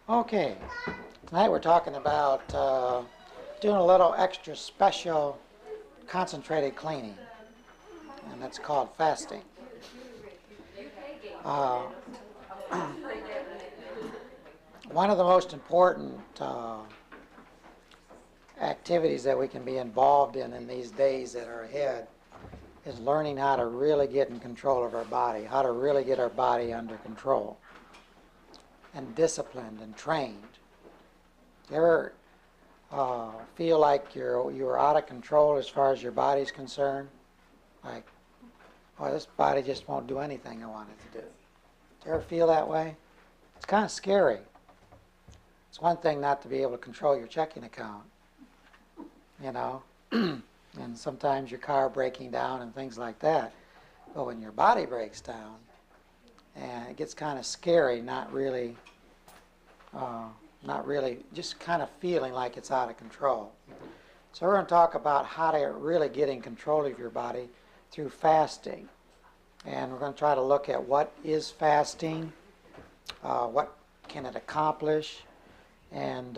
Okay, tonight we're talking about doing a little extra special concentrated cleaning, and that's called fasting. Uh, One of the most important activities that we can be involved in these days that are ahead is learning how to really get in control of our body, how to really get our body under control and disciplined and trained. You ever feel like you're out of control as far as your body's concerned? Like, oh, this body just won't do anything I want it to do. Do you ever feel that way? It's kind of scary. It's one thing not to be able to control your checking account, you know, and sometimes your car breaking down and things like that. But when your body breaks down, and it gets kind of scary, not really, just kind of feeling like it's out of control. So we're going to talk about how to really get in control of your body through fasting. And we're going to try to look at what is fasting, what can it accomplish, and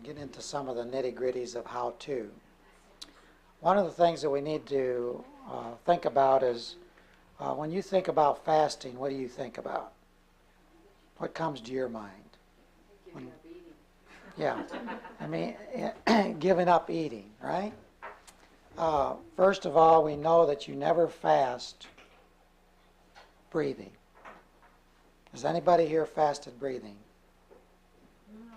get into some of the nitty-gritties of how to. One of the things that we need to think about is when you think about fasting, what do you think about? What comes to your mind? Yeah, I mean, giving up eating, right? First of all, we know that you never fast breathing. Has anybody here fasted breathing? No,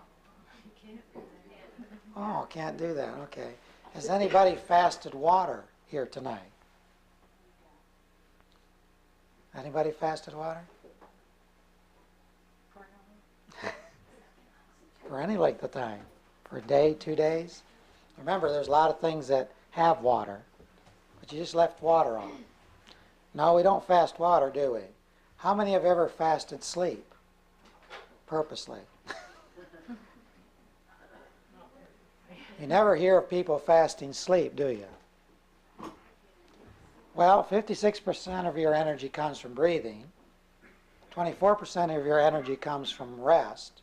I can't do that. Oh, can't do that, okay. Has anybody fasted water here tonight? Anybody fasted water? For any length of time? For a day, 2 days? Remember, there's a lot of things that have water, but you just left water on. No, we don't fast water, do we? How many have ever fasted sleep? Purposely. You never hear of people fasting sleep, do you? Well, 56% of your energy comes from breathing, 24% of your energy comes from rest,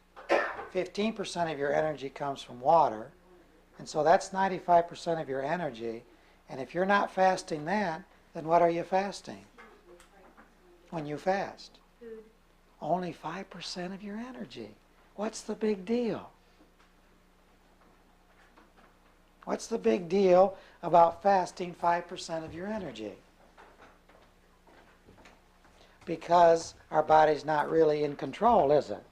15% of your energy comes from water, and so that's 95% of your energy. And if you're not fasting that, then what are you fasting when you fast? Food. Only 5% of your energy. What's the big deal? What's the big deal about fasting 5% of your energy? Because our body's not really in control, is it?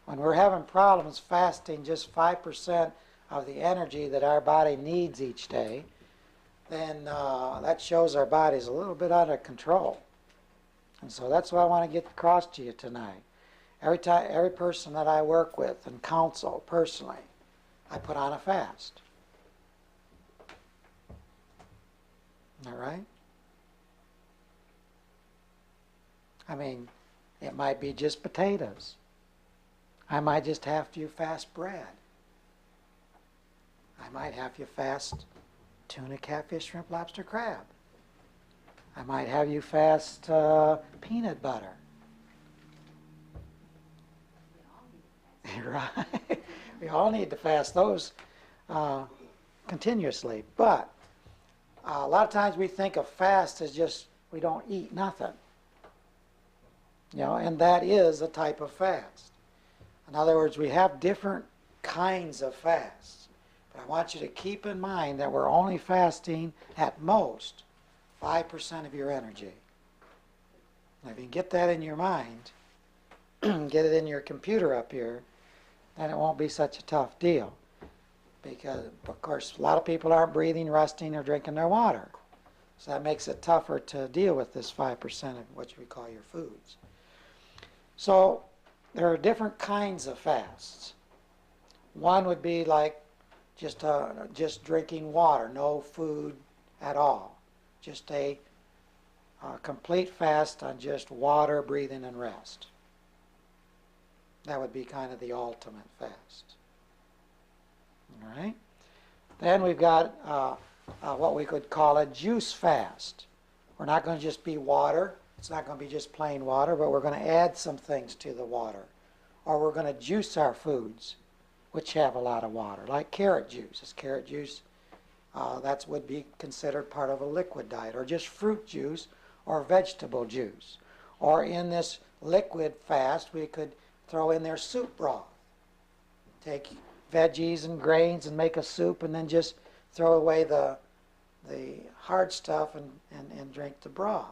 When we're having problems fasting just 5% of the energy that our body needs each day, then that shows our body's a little bit out of control. And so that's what I want to get across to you tonight. Every person that I work with and counsel personally, I put on a fast. All right? I mean, it might be just potatoes. I might just have you fast bread. I might have you fast tuna, catfish, shrimp, lobster, crab. I might have you fast peanut butter. Right? We all need to fast those continuously. But a lot of times we think of fast as just we don't eat nothing. You know, and that is a type of fast. In other words, we have different kinds of fasts. But I want you to keep in mind that we're only fasting at most 5% of your energy. Now, if you can get that in your mind, get it in your computer up here, then it won't be such a tough deal. Because, of course, a lot of people aren't breathing, resting, or drinking their water. So that makes it tougher to deal with this 5% of what we call your foods. So there are different kinds of fasts. One would be like just drinking water, no food at all. Just a complete fast on just water, breathing, and rest. That would be kind of the ultimate fast. All right? Then we've got what we could call a juice fast. We're not going to just be water. It's not going to be just plain water, but we're going to add some things to the water. or we're going to juice our foods, which have a lot of water, like carrot juice. This carrot juice, that would be considered part of a liquid diet, or just fruit juice or vegetable juice. Or in this liquid fast, we could throw in there soup broth. Take veggies and grains and make a soup, and then just throw away the hard stuff and drink the broth.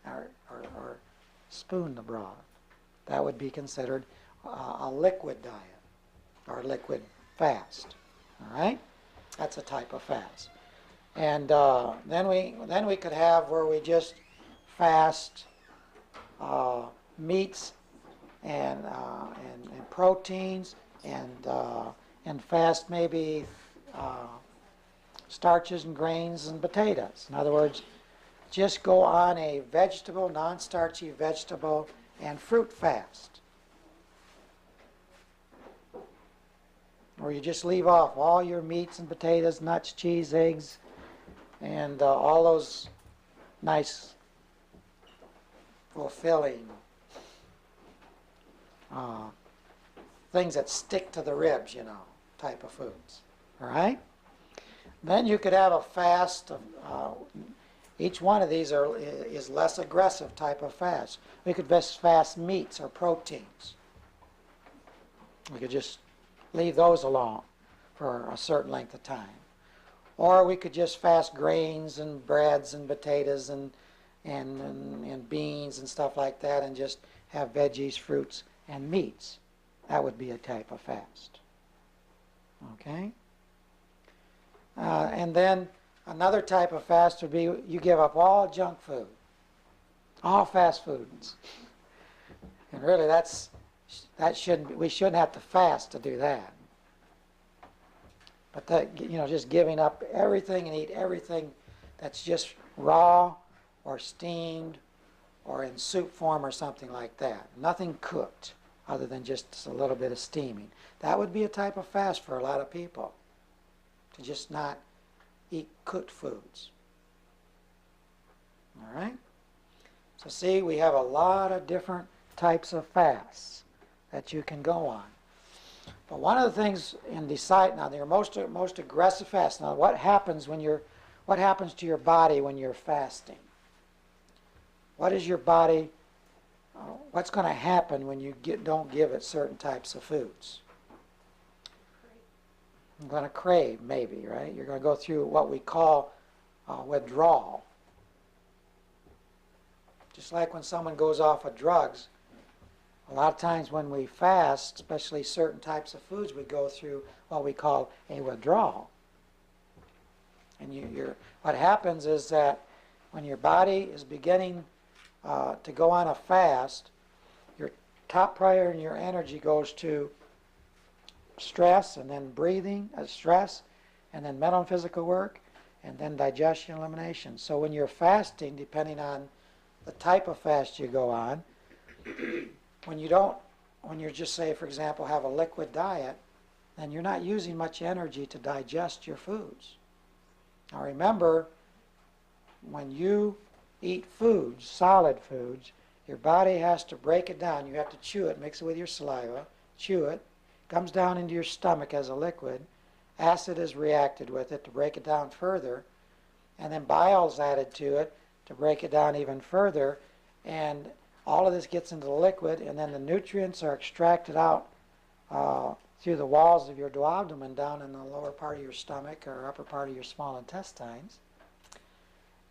Or spoon the broth. That would be considered a liquid diet or liquid fast. All right, that's a type of fast. And then we could have where we just fast meats and proteins and fast maybe starches and grains and potatoes. In other words, just go on a vegetable, non-starchy vegetable and fruit fast. Or you just leave off all your meats and potatoes, nuts, cheese, eggs, and all those nice, fulfilling things that stick to the ribs, you know, type of foods. All right? Then you could have a fast of, each one of these is less aggressive type of fast. We could just fast meats or proteins. We could just leave those alone for a certain length of time. Or we could just fast grains and breads and potatoes and beans and stuff like that, and just have veggies, fruits, and meats. That would be a type of fast. Okay? And then another type of fast would be you give up all junk food, all fast foods. And really, we shouldn't have to fast to do that. But that, you know, just giving up everything and eat everything that's just raw or steamed or in soup form or something like that. Nothing cooked other than just a little bit of steaming. That would be a type of fast for a lot of people, to just not eat cooked foods. All right? So see, we have a lot of different types of fasts that you can go on. But one of the things in deciding now, your most aggressive fast. Now, what happens to your body when you're fasting? What is your body? What's going to happen when you don't give it certain types of foods? You're going to crave, maybe, right? You're going to go through what we call withdrawal. Just like when someone goes off of drugs, a lot of times when we fast, especially certain types of foods, we go through what we call a withdrawal. And what happens is that when your body is beginning to go on a fast, your top priority and your energy goes to stress, and then breathing, stress, and then mental and physical work, and then digestion, elimination. So when you're fasting, depending on the type of fast you go on, when you just say, for example, have a liquid diet, then you're not using much energy to digest your foods. Now remember, when you eat foods, solid foods, your body has to break it down. You have to chew it, mix it with your saliva, chew it, comes down into your stomach as a liquid. Acid is reacted with it to break it down further, and then bile is added to it to break it down even further, and all of this gets into the liquid, and then the nutrients are extracted out through the walls of your duodenum down in the lower part of your stomach or upper part of your small intestines.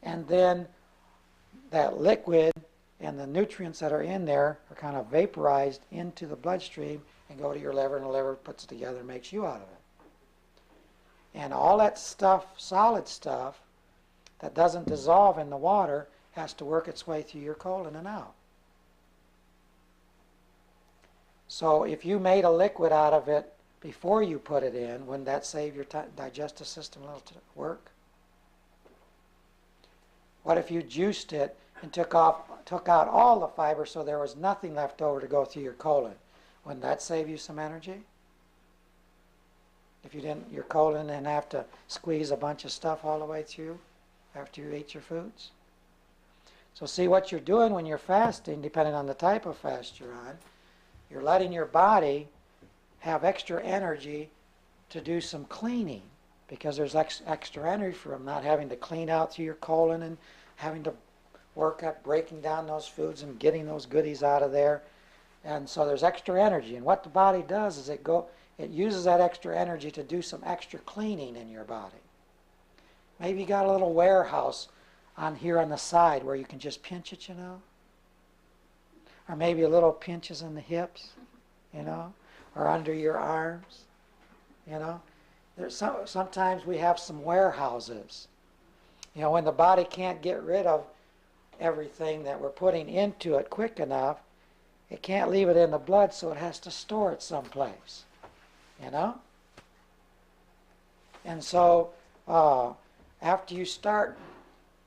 And then that liquid and the nutrients that are in there are kind of vaporized into the bloodstream and go to your liver, and the liver puts it together and makes you out of it. And all that stuff, solid stuff, that doesn't dissolve in the water has to work its way through your colon and out. So if you made a liquid out of it before you put it in, wouldn't that save your digestive system a little work? What if you juiced it and took out all the fiber so there was nothing left over to go through your colon? Wouldn't that save you some energy? If your colon didn't have to squeeze a bunch of stuff all the way through after you ate your foods? So see, what you're doing when you're fasting, depending on the type of fast you're on, you're letting your body have extra energy to do some cleaning, because there's extra energy from not having to clean out through your colon and having to work at breaking down those foods and getting those goodies out of there. And so there's extra energy. And what the body does is it uses that extra energy to do some extra cleaning in your body. Maybe you got a little warehouse on here on the side where you can just pinch it, Or maybe a little pinches in the hips, or under your arms, Sometimes we have some warehouses. When the body can't get rid of everything that we're putting into it quick enough, it can't leave it in the blood, so it has to store it someplace, And so after you start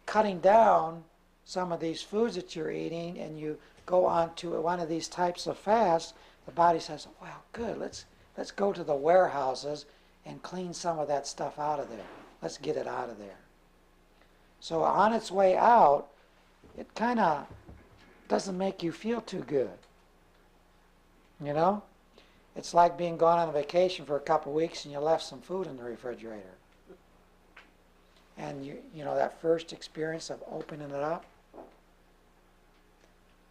cutting down some of these foods that you're eating and you go on to one of these types of fasts, the body says, well, good, let's go to the warehouses and clean some of that stuff out of there. Let's get it out of there. So on its way out, it kind of doesn't make you feel too good. It's like being gone on a vacation for a couple of weeks and you left some food in the refrigerator. And that first experience of opening it up.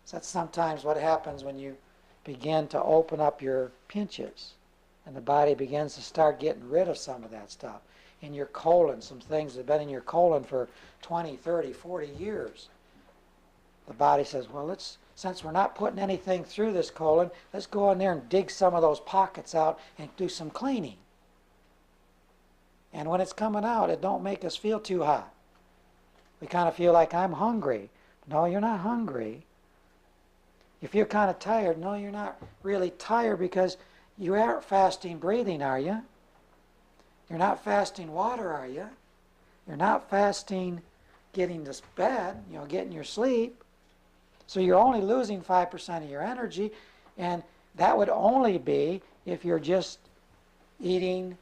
So that's sometimes what happens when you begin to open up your pinches. And the body begins to start getting rid of some of that stuff. In your colon, some things that have been in your colon for 20, 30, 40 years. The body says, well, since we're not putting anything through this colon, let's go in there and dig some of those pockets out and do some cleaning. And when it's coming out, it don't make us feel too hot. We kind of feel like, I'm hungry. No, you're not hungry. You feel kind of tired. No, you're not really tired, because you aren't fasting breathing, are you? You're not fasting water, are you? You're not fasting getting to bed, getting your sleep. So you're only losing 5% of your energy, and that would only be if you're just eating,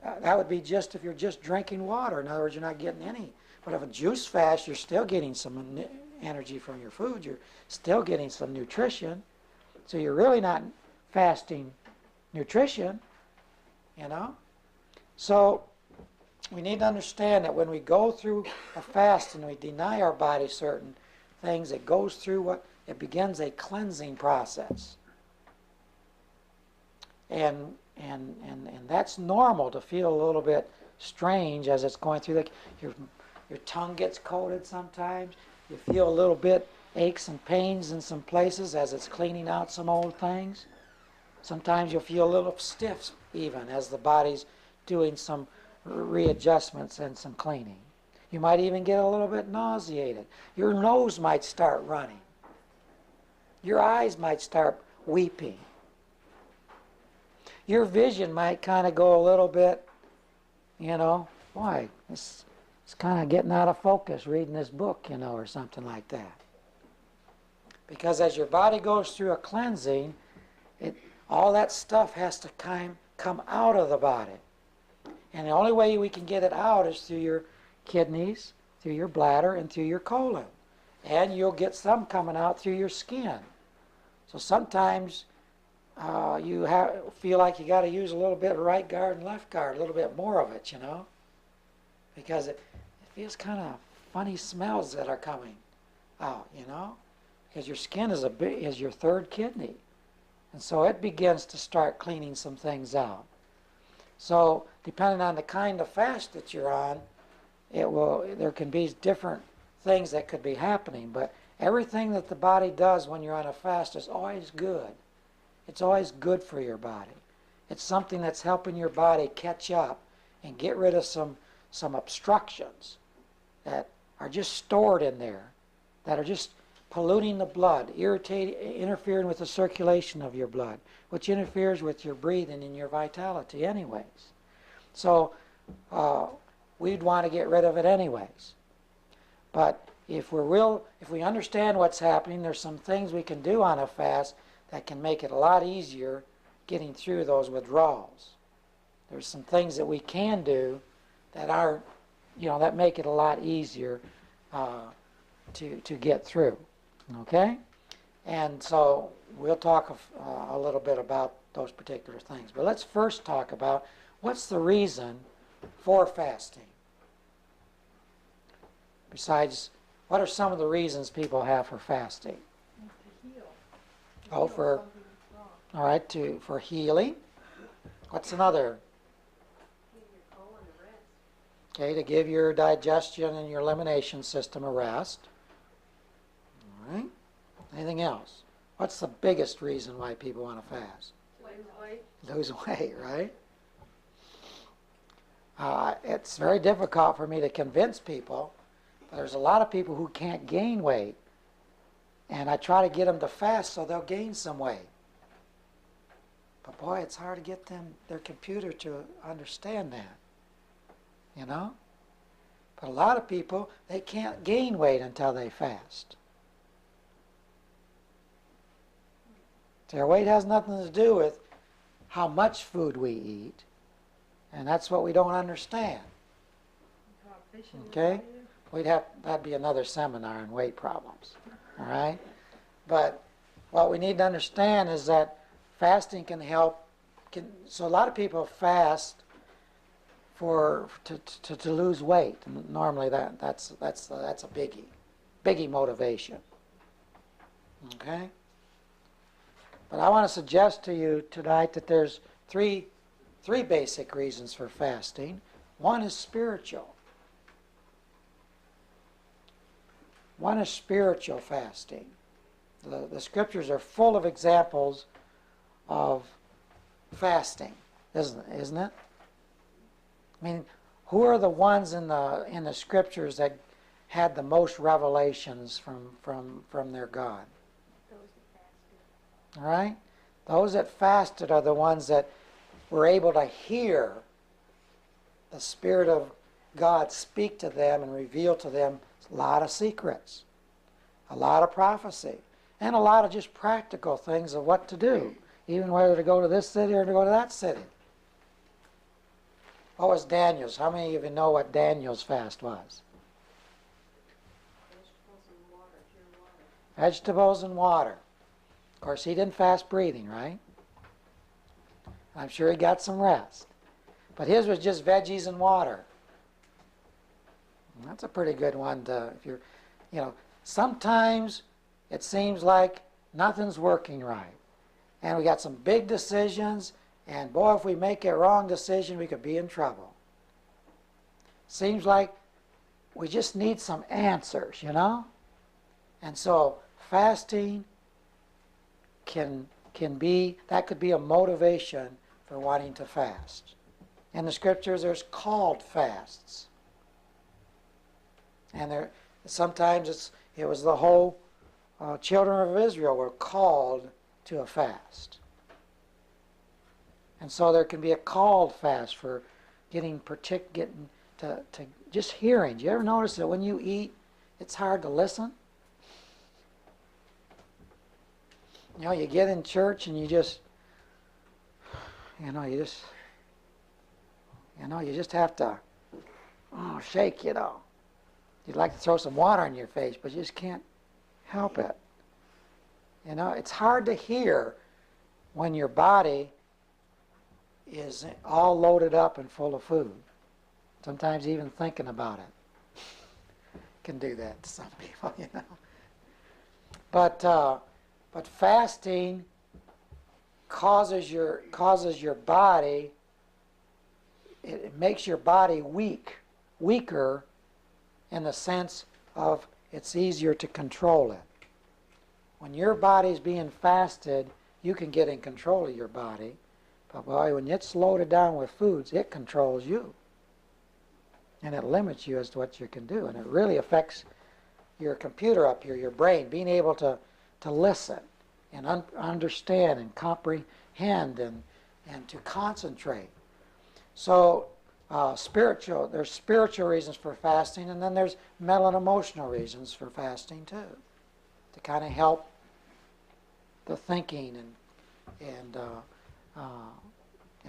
that would be just if you're just drinking water. In other words, you're not getting any. But if a juice fast, you're still getting some energy from your food. You're still getting some nutrition. So you're really not fasting nutrition, So we need to understand that when we go through a fast and we deny our body certain things, it goes through it begins a cleansing process. And that's normal to feel a little bit strange as it's going through. Like your tongue gets coated sometimes. You feel a little bit aches and pains in some places as it's cleaning out some old things. Sometimes you'll feel a little stiff even as the body's doing some readjustments and some cleaning. You might even get a little bit nauseated. Your nose might start running. Your eyes might start weeping. Your vision might kind of go a little bit, why? It's kind of getting out of focus reading this book, or something like that. Because as your body goes through a cleansing, all that stuff has to come out of the body. And the only way we can get it out is through your kidneys, through your bladder, and through your colon. And you'll get some coming out through your skin. So sometimes you feel like you got to use a little bit of right guard and left guard, a little bit more of it, because it feels kind of funny smells that are coming out, because your skin is your third kidney. And so it begins to start cleaning some things out. So depending on the kind of fast that you're on, there can be different things that could be happening. But everything that the body does when you're on a fast is always good. It's always good for your body. It's something that's helping your body catch up and get rid of some obstructions that are just stored in there, that are just polluting the blood, interfering with the circulation of your blood, which interferes with your breathing and your vitality anyways. So we'd want to get rid of it anyways. But if we understand what's happening, there's some things we can do on a fast that can make it a lot easier getting through those withdrawals. There's some things that we can do that are, that make it a lot easier to get through. Okay? And so we'll talk a little bit about those particular things. But let's first talk about what's the reason for fasting. Besides, what are some of the reasons people have for fasting? To heal. Oh, for, Something that's wrong. all right, for healing. What's another? Give your colon a rest. Okay, to give your digestion and your elimination system a rest. All right. Anything else? What's the biggest reason why people want to fast? Lose weight. Lose weight, right? It's very difficult for me to convince people. But there's a lot of people who can't gain weight. And I try to get them to fast so they'll gain some weight. But boy, it's hard to get their computer to understand that. You know? But a lot of people, they can't gain weight until they fast. Their weight has nothing to do with how much food we eat, and that's what we don't understand. How efficient Okay? your body is. That'd be another seminar on weight problems. All right? But what we need to understand is that fasting can help. So a lot of people fast to lose weight. And normally that's a biggie motivation. Okay? But I want to suggest to you tonight that there's three basic reasons for fasting. One is spiritual. One is spiritual fasting. The scriptures are full of examples of fasting, isn't it? I mean, who are the ones in the scriptures that had the most revelations from their God? Those that fasted. All right? Those that fasted are the ones that were able to hear the Spirit of God speak to them and reveal to them a lot of secrets, a lot of prophecy, and a lot of just practical things of what to do, even whether to go to this city or to go to that city. What was Daniel's? How many of you know what Daniel's fast was? Vegetables and water, pure water. Vegetables and water. Of course, he didn't fast breathing, right? I'm sure he got some rest. But his was just veggies and water. And that's a pretty good one to, if you're, sometimes it seems like nothing's working right. And we got some big decisions, and boy, if we make a wrong decision, we could be in trouble. Seems like we just need some answers, And so fasting can be, that could be a motivation for wanting to fast. In the scriptures, there's called fasts. And sometimes it was the whole children of Israel were called to a fast. And so there can be a called fast for getting to just hearing. Do you ever notice that when you eat, it's hard to listen? You get in church and you just have to shake, You'd like to throw some water in your face, but you just can't help it. It's hard to hear when your body is all loaded up and full of food. Sometimes even thinking about it can do that to some people, But fasting causes your body, it makes your body weaker in the sense of it's easier to control it. When your body's being fasted, you can get in control of your body. But boy, when it's loaded down with foods, it controls you. And it limits you as to what you can do. And it really affects your computer up here, your brain, being able to listen and understand and comprehend and to concentrate. So there's spiritual reasons for fasting, and then there's mental and emotional reasons for fasting too, to kind of help the thinking and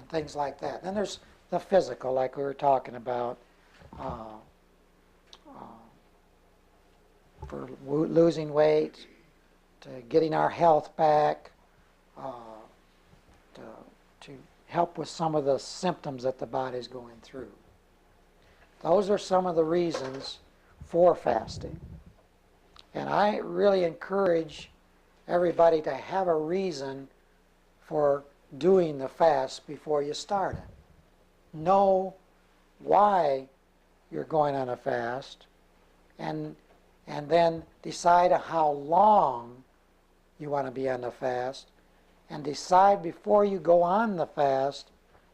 things like that. Then there's the physical, like we were talking about, for losing weight, to getting our health back, uh, to help with some of the symptoms that the body's going through. Those are some of the reasons for fasting. And I really encourage everybody to have a reason for doing the fast before you start it. Know why you're going on a fast, and then decide how long you want to be on the fast, and decide before you go on the fast,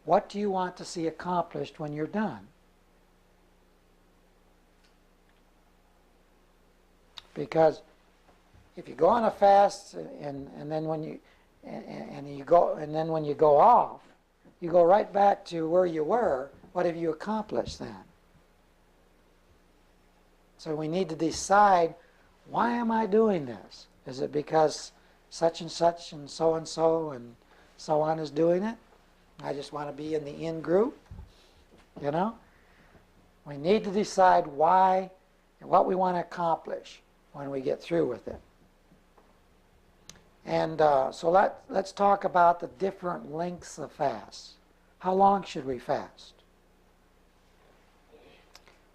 what do you want to see accomplished when you're done? Because if you go on a fast and then when you go off, you go right back to where you were. What have you accomplished then? So we need to decide, why am I doing this? Is it because such and such and so on is doing it? I just want to be in the in group, you know? We need to decide why and what we want to accomplish when we get through with it. And so let's talk about the different lengths of fasts. How long should we fast?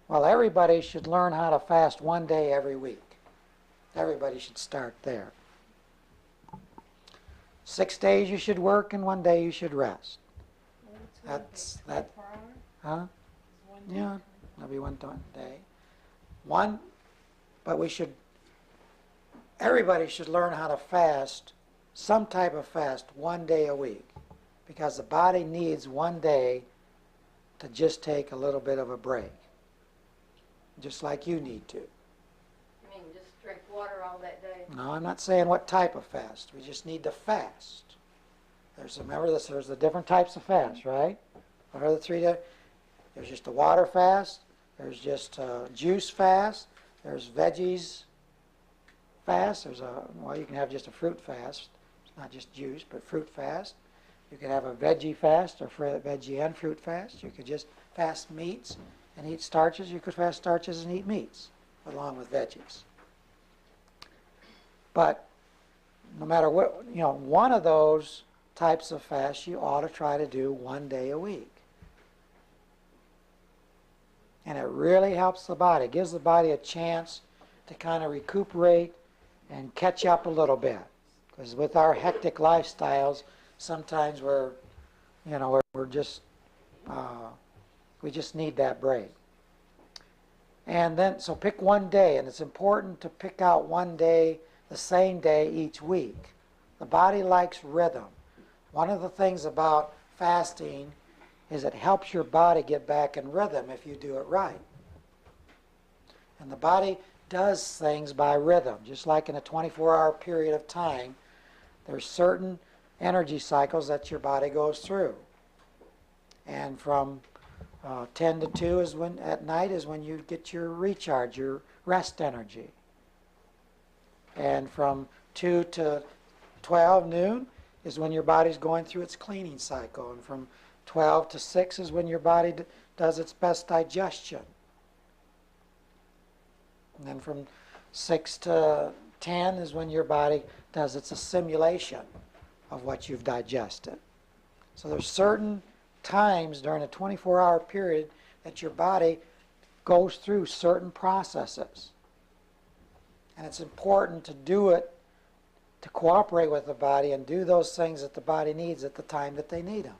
Well, everybody should learn how to fast one day every week. Everybody should start there. 6 days you should work and 1 day you should rest. That's that. Huh? Yeah, that'll be one day. But everybody should learn how to fast, some type of fast, 1 day a week, because the body needs 1 day to just take a little bit of a break, just like you need to. You mean just drink water all that day? No, I'm not saying what type of fast. We just need to fast. Remember this, there's the different types of fast, right? What are the three? There's just a water fast, there's just a juice fast, there's veggies fast, you can have just a fruit fast. It's not just juice, but fruit fast. You could have a veggie fast, or veggie and fruit fast. You could just fast meats and eat starches. You could fast starches and eat meats along with veggies. But no matter what, one of those types of fast you ought to try to do 1 day a week. And it really helps the body. It gives the body a chance to kind of recuperate and catch up a little bit. Because with our hectic lifestyles, sometimes we just need that break. And then, so pick 1 day, and it's important to pick out 1 day, the same day each week. The body likes rhythm. One of the things about fasting is it helps your body get back in rhythm if you do it right. And the body does things by rhythm, just like in a 24-hour period of time. There's certain energy cycles that your body goes through. And from 10 to 2 at night is when you get your recharge, your rest energy. And from 2 to 12 noon is when your body's going through its cleaning cycle. And from 12 to 6 is when your body does its best digestion. And then from 6 to 10 is when your body does its assimilation of what you've digested. So there's certain times during a 24-hour period that your body goes through certain processes. And it's important to do it, to cooperate with the body and do those things that the body needs at the time that they need them.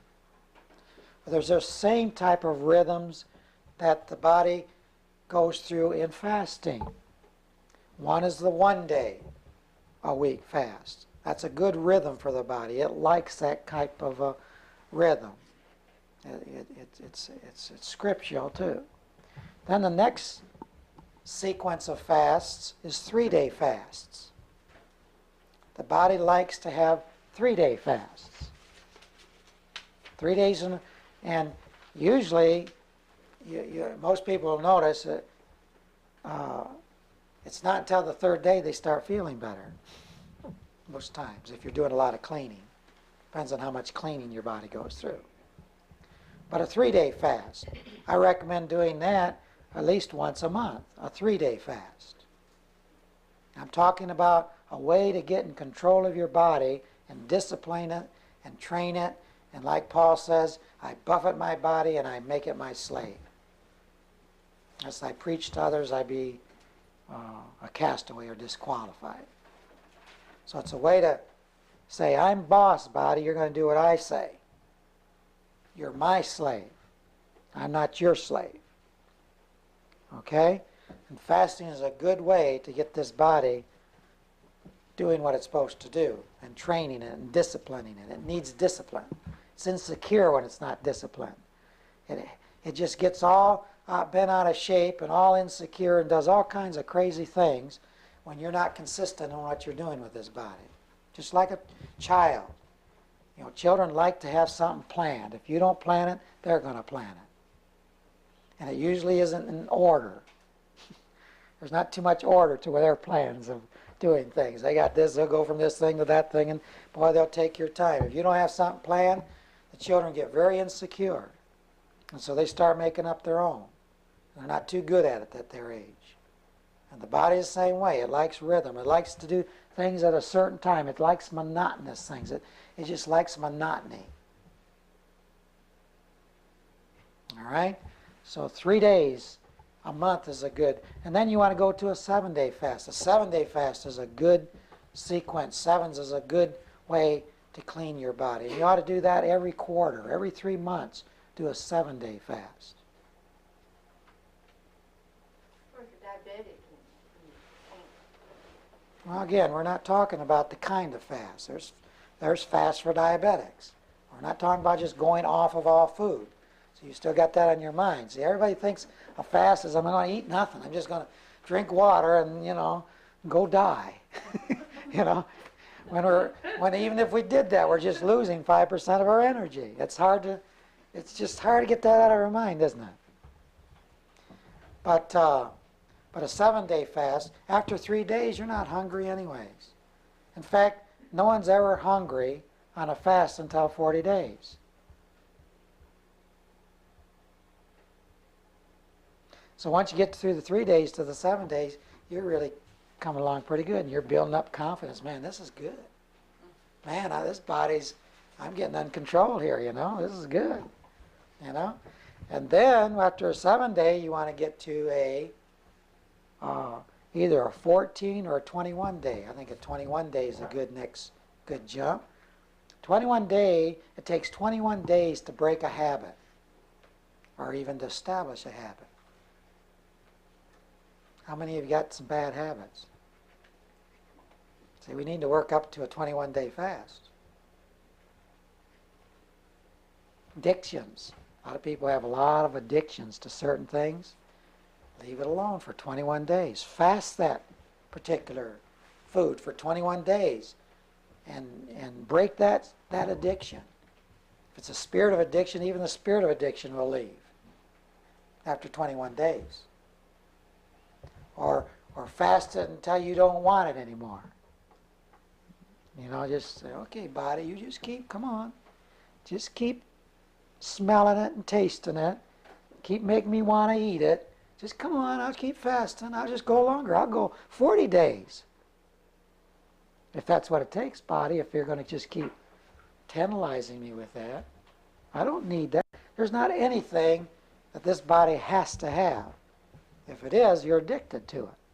But there's those same type of rhythms that the body goes through in fasting. One is the 1 day a week fast. That's a good rhythm for the body. It likes that type of a rhythm. It's scriptural too. Then the next sequence of fasts is 3-day fasts. The body likes to have 3-day fasts. 3 days, and usually, most people will notice that it's not until the 3rd day they start feeling better. Most times, if you're doing a lot of cleaning. Depends on how much cleaning your body goes through. But a 3-day fast, I recommend doing that at least once a month, a 3-day fast. I'm talking about a way to get in control of your body and discipline it and train it. And like Paul says, I buffet my body and I make it my slave. As I preach to others, I be a castaway or disqualified. So it's a way to say, I'm boss, body, you're going to do what I say. You're my slave. I'm not your slave. Okay? And fasting is a good way to get this body doing what it's supposed to do and training it and disciplining it. It needs discipline. It's insecure when it's not disciplined. It just gets all bent out of shape and all insecure and does all kinds of crazy things when you're not consistent in what you're doing with this body. Just like a child. You know, children like to have something planned. If you don't plan it, they're going to plan it. And it usually isn't in order. There's not too much order to their plans of doing things. They got this, they'll go from this thing to that thing, and boy, they'll take your time. If you don't have something planned, the children get very insecure. And so they start making up their own. They're not too good at it at their age. And the body is the same way. It likes rhythm. It likes to do things at a certain time. It likes monotonous things. It just likes monotony. All right? So 3 days a month is a good. And then you want to go to a 7-day fast. A 7-day fast is a good sequence. Sevens is a good way to clean your body. And you ought to do that every quarter. Every 3 months, do a 7-day fast. Well, again, we're not talking about the kind of fast. There's fast for diabetics. We're not talking about just going off of all food. So you still got that on your mind. See, everybody thinks a fast is I'm going to eat nothing. I'm just going to drink water and, go die. When even if we did that, we're just losing 5% of our energy. It's just hard to get that out of our mind, isn't it? But a 7-day fast, after 3 days, you're not hungry anyways. In fact, no one's ever hungry on a fast until 40 days. So once you get through the 3 days to the 7 days, you're really coming along pretty good, and you're building up confidence. Man, this is good. Man, this body's, I'm getting uncontrolled here, this is good, And then after a 7-day, you want to get to either a 14 or a 21 day. I think a 21 day is a good jump. 21 day, it takes 21 days to break a habit or even to establish a habit. How many of you got some bad habits? See, we need to work up to a 21-day fast. Addictions. A lot of people have a lot of addictions to certain things. Leave it alone for 21 days. Fast that particular food for 21 days and break that addiction. If it's a spirit of addiction, even the spirit of addiction will leave after 21 days. Or fast it until you don't want it anymore. Just say, okay, body, you just come on. Just keep smelling it and tasting it. Keep making me want to eat it. Just come on, I'll keep fasting. I'll just go longer. I'll go 40 days. If that's what it takes, body, if you're going to just keep tantalizing me with that. I don't need that. There's not anything that this body has to have. If it is, you're addicted to it.